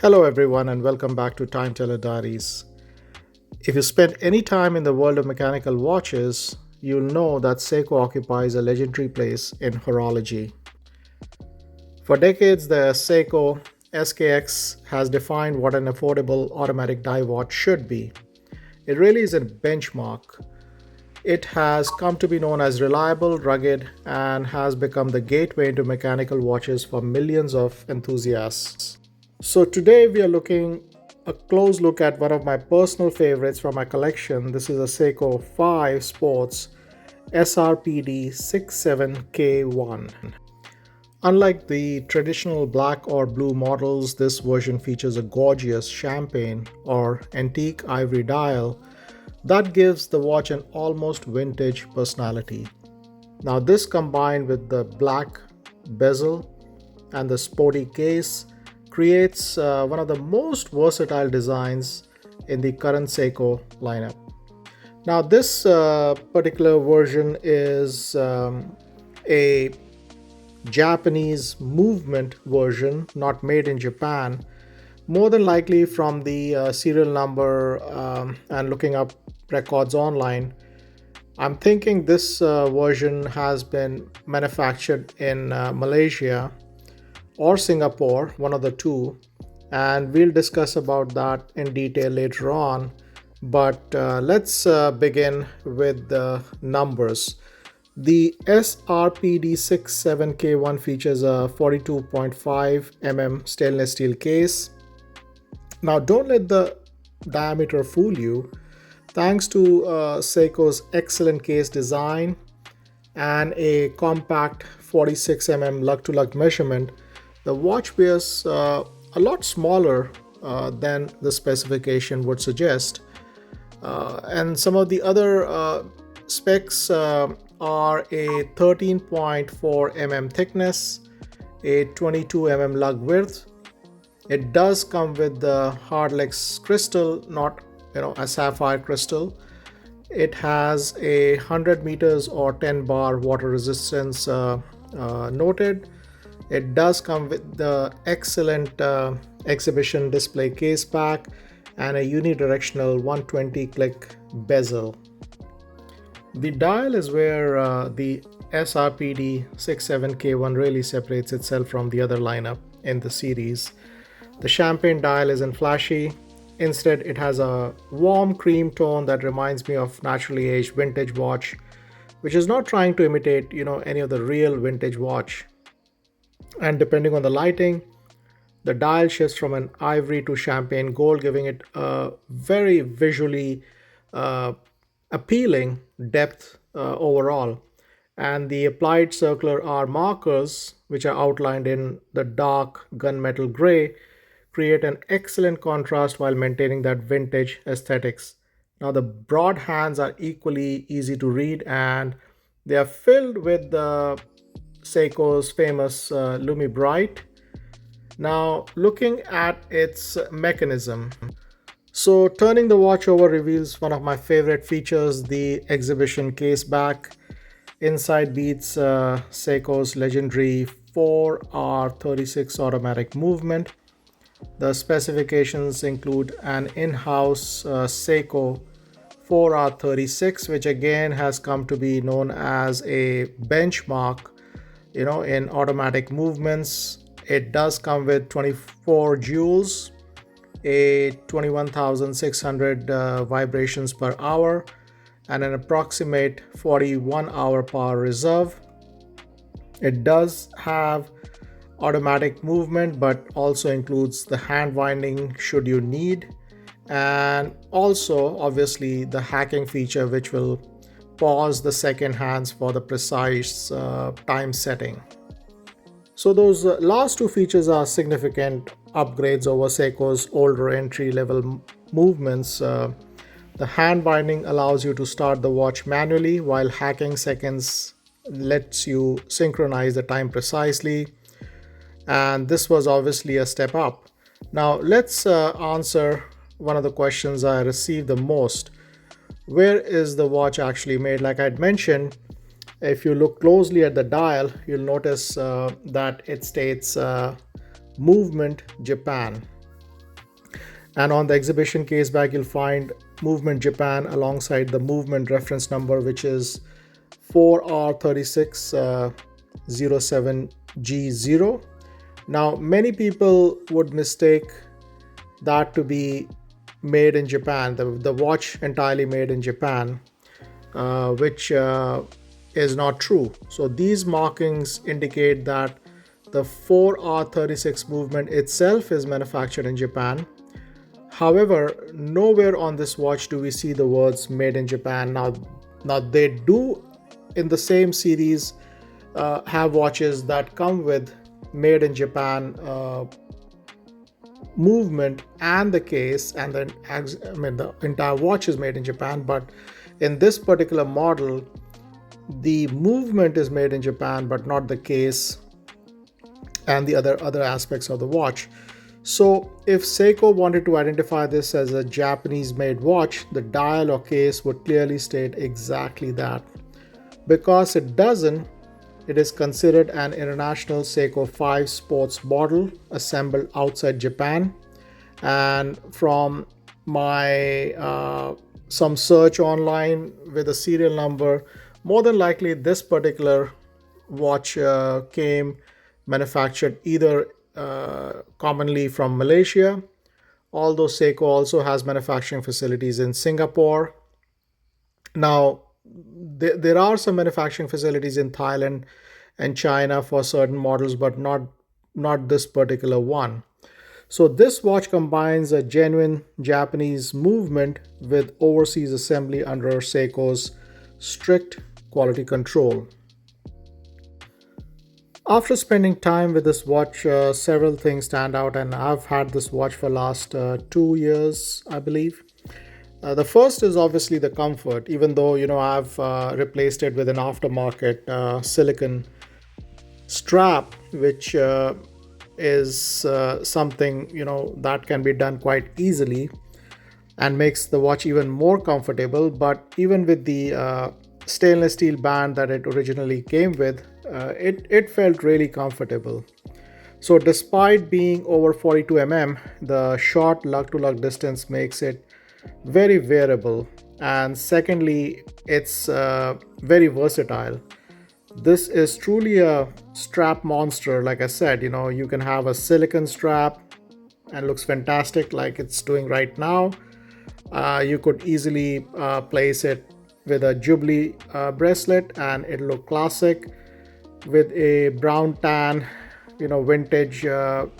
Hello, everyone, and welcome back to Time Teller Diaries. If you spend any time in the world of mechanical watches, you'll know that Seiko occupies a legendary place in horology. For decades, the Seiko SKX has defined what an affordable automatic dive watch should be. It really is a benchmark. It has come to be known as reliable, rugged, and has become the gateway into mechanical watches for millions of enthusiasts. So today we are looking a close look at one of my personal favorites from my collection. This is a Seiko 5 Sports SRPD67K1. Unlike the traditional black or blue models, this version features a gorgeous champagne or antique ivory dial that gives the watch an almost vintage personality. Now, this combined with the black bezel and the sporty case creates one of the most versatile designs in the current Seiko lineup. Now, this particular version is a Japanese movement version, not made in Japan. More than likely from the serial number and looking up records online, I'm thinking this version has been manufactured in Malaysia or Singapore, one of the two, and we'll discuss about that in detail later on. But let's begin with the numbers. The SRPD67K1 features a 42.5 stainless steel case. Now, don't let the diameter fool you. Thanks to Seiko's excellent case design and a compact 46 lug to lug measurement, the watch wears a lot smaller than the specification would suggest. And some of the other specs are a 13.4 thickness, a 22 lug width. It does come with the hardlex crystal, not a sapphire crystal. It has a 100 meters or 10 bar water resistance noted. It does come with the excellent exhibition display case back and a unidirectional 120 click bezel. The dial is where the SRPD 67K1 really separates itself from the other lineup in the series. The champagne dial isn't flashy. Instead, it has a warm cream tone that reminds me of naturally aged vintage watch, which is not trying to imitate, any of the real vintage watch. And depending on the lighting, the dial shifts from an ivory to champagne gold, giving it a very visually uh, appealing depth overall. And the applied circular R markers, which are outlined in the dark gunmetal gray, create an excellent contrast while maintaining that vintage aesthetics. Now, the broad hands are equally easy to read and they are filled with the Seiko's famous Lumi Bright. Now, looking at its mechanism. So, turning the watch over reveals one of my favorite features, the exhibition case back. Inside beats Seiko's legendary 4R36 automatic movement. The specifications include an in-house Seiko 4R36, which again has come to be known as a benchmark, in automatic movements. It does come with 24 joules, a 21,600 vibrations per hour, and an approximate 41 hour power reserve. It does have automatic movement but also includes the hand winding should you need, and also obviously the hacking feature which will pause the second hands for the precise time setting. So those last two features are significant upgrades over Seiko's older entry level movements. The hand binding allows you to start the watch manually, while hacking seconds lets you synchronize the time precisely. And this was obviously a step up. Now, let's answer one of the questions I received the most. Where is the watch actually made? Like I'd mentioned, if you look closely at the dial, you'll notice that it states Movement Japan. And on the exhibition case back, you'll find movement Japan alongside the movement reference number, which is 4R3607G0. Now, many people would mistake that to be made in Japan, the watch entirely made in Japan, which is not true. So these markings indicate that the 4R36 movement itself is manufactured in Japan. However, nowhere on this watch do we see the words made in Japan. Now they do in the same series have watches that come with made in Japan movement and the case, and then the entire watch is made in Japan. But in this particular model, the movement is made in Japan, but not the case and the other aspects of the watch. So if Seiko wanted to identify this as a Japanese made watch, the dial or case would clearly state exactly that. Because it doesn't, it is considered an international Seiko 5 sports model assembled outside Japan. And from my some search online with a serial number, more than likely this particular watch came manufactured either commonly from Malaysia, although Seiko also has manufacturing facilities in Singapore. Now, there are some manufacturing facilities in Thailand and China for certain models, but not this particular one. So this watch combines a genuine Japanese movement with overseas assembly under Seiko's strict quality control. After spending time with this watch, several things stand out, and I've had this watch for last 2 years, I believe. The first is obviously the comfort, even though I've replaced it with an aftermarket silicon strap, which is something that can be done quite easily and makes the watch even more comfortable. But even with the stainless steel band that it originally came with, it felt really comfortable. So despite being over 42 the short lug to lug distance makes it very wearable. And secondly, it's very versatile. This is truly a strap monster. Like I said, you can have a silicon strap and looks fantastic like it's doing right now. You could easily place it with a Jubilee bracelet and it'll look classic. With a brown tan, vintage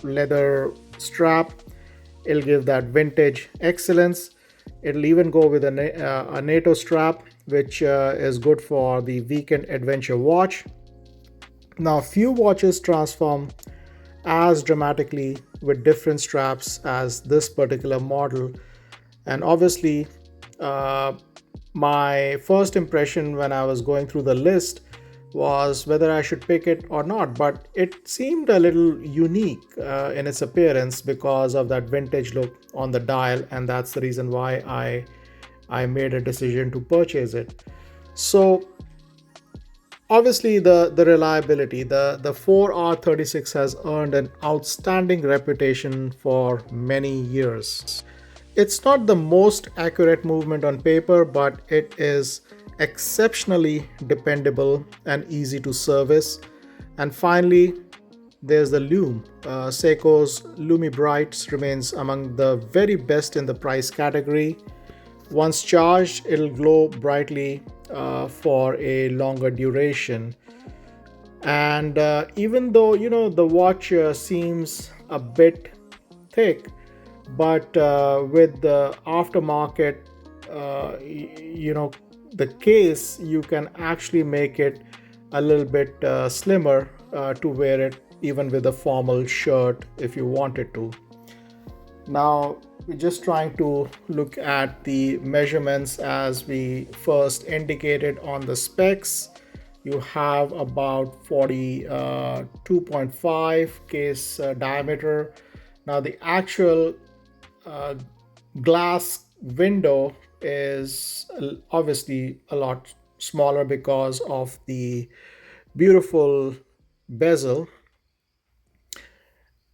leather strap, it'll give that vintage excellence. It'll even go with a NATO strap, which is good for the weekend adventure watch. Now, few watches transform as dramatically with different straps as this particular model. And obviously, uh, my first impression when I was going through the list was whether I should pick it or not. But it seemed a little unique in its appearance because of that vintage look on the dial, and that's the reason why I made a decision to purchase it. So obviously the reliability, the 4R36 has earned an outstanding reputation for many years. It's not the most accurate movement on paper, but it is exceptionally dependable and easy to service. And finally, there's the Lume. Seiko's Lumi Brights remains among the very best in the price category. Once charged, it'll glow brightly for a longer duration. And even though the watch seems a bit thick, but with the aftermarket, the case, you can actually make it a little bit slimmer to wear it even with a formal shirt if you wanted to. Now we're just trying to look at the measurements as we first indicated on the specs. You have about 42.5 case diameter. Now the actual glass window is obviously a lot smaller because of the beautiful bezel.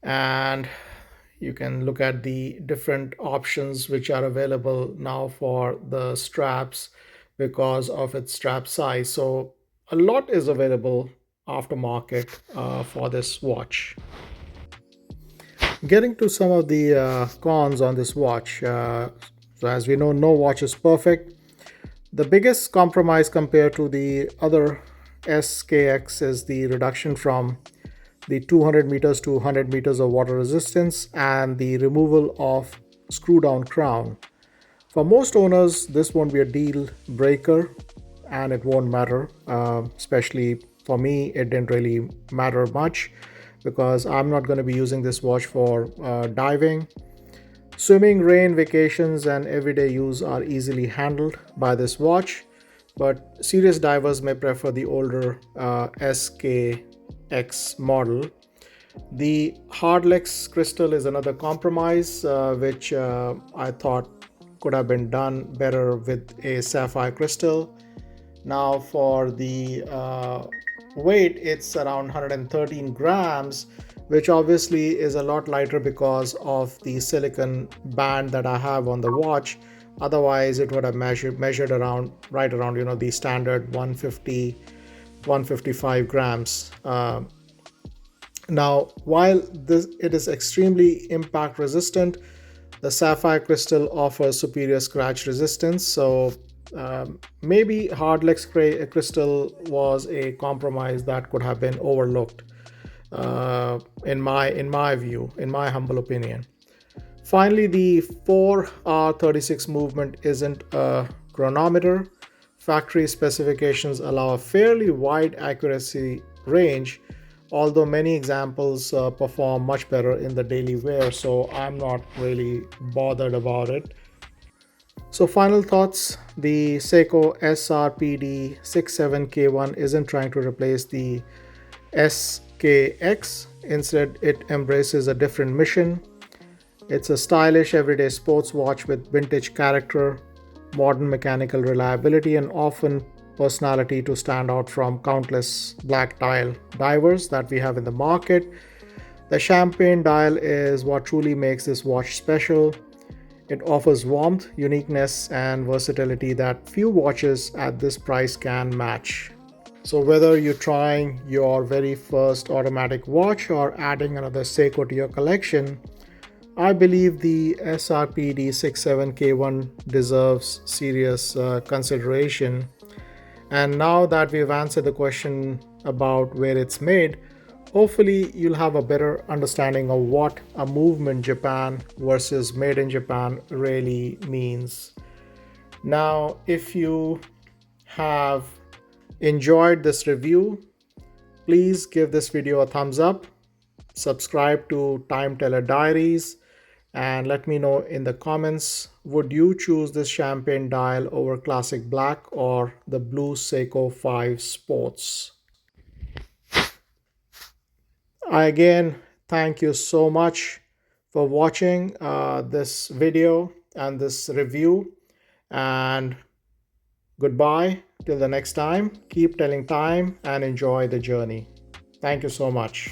And You can look at the different options which are available now for the straps because of its strap size. So a lot is available aftermarket for this watch. Getting to some of the cons on this watch. So as we know, no watch is perfect. The biggest compromise compared to the other SKX is the reduction from the 200 meters to 100 meters of water resistance and the removal of screw down crown. For most owners, this won't be a deal breaker and it won't matter. Especially for me, it didn't really matter much because I'm not going to be using this watch for diving. Swimming, rain, vacations, and everyday use are easily handled by this watch, but serious divers may prefer the older SKX model. The Hardlex crystal is another compromise, which I thought could have been done better with a sapphire crystal. Now, for the weight, it's around 113 grams, which obviously is a lot lighter because of the silicon band that I have on the watch. Otherwise, it would have measured around right around the standard 150 155 grams. Now, while it is extremely impact resistant, the sapphire crystal offers superior scratch resistance. So maybe Hardlex crystal was a compromise that could have been overlooked, in my view, in my humble opinion. Finally, the 4R36 movement isn't a chronometer. Factory specifications allow a fairly wide accuracy range, although many examples perform much better in the daily wear, so I'm not really bothered about it. So, final thoughts: the Seiko SRPD67K1 isn't trying to replace the SKX, instead, it embraces a different mission. It's a stylish everyday sports watch with vintage character, modern mechanical reliability, and often personality to stand out from countless black dial divers that we have in the market. The champagne dial is what truly makes this watch special. It offers warmth, uniqueness, and versatility that few watches at this price can match. So, whether you're trying your very first automatic watch or adding another Seiko to your collection, I believe the SRPD 67K1 deserves serious consideration. And now that we've answered the question about where it's made, hopefully you'll have a better understanding of what a movement Japan versus made in Japan really means. Now, if you have enjoyed this review, please give this video a thumbs up, subscribe to Time Teller Diaries, and let me know in the comments, would you choose this champagne dial over classic black or the blue Seiko 5 Sports? I again thank you so much for watching this video and this review, and goodbye till the next time. Keep telling time and enjoy the journey. Thank you so much.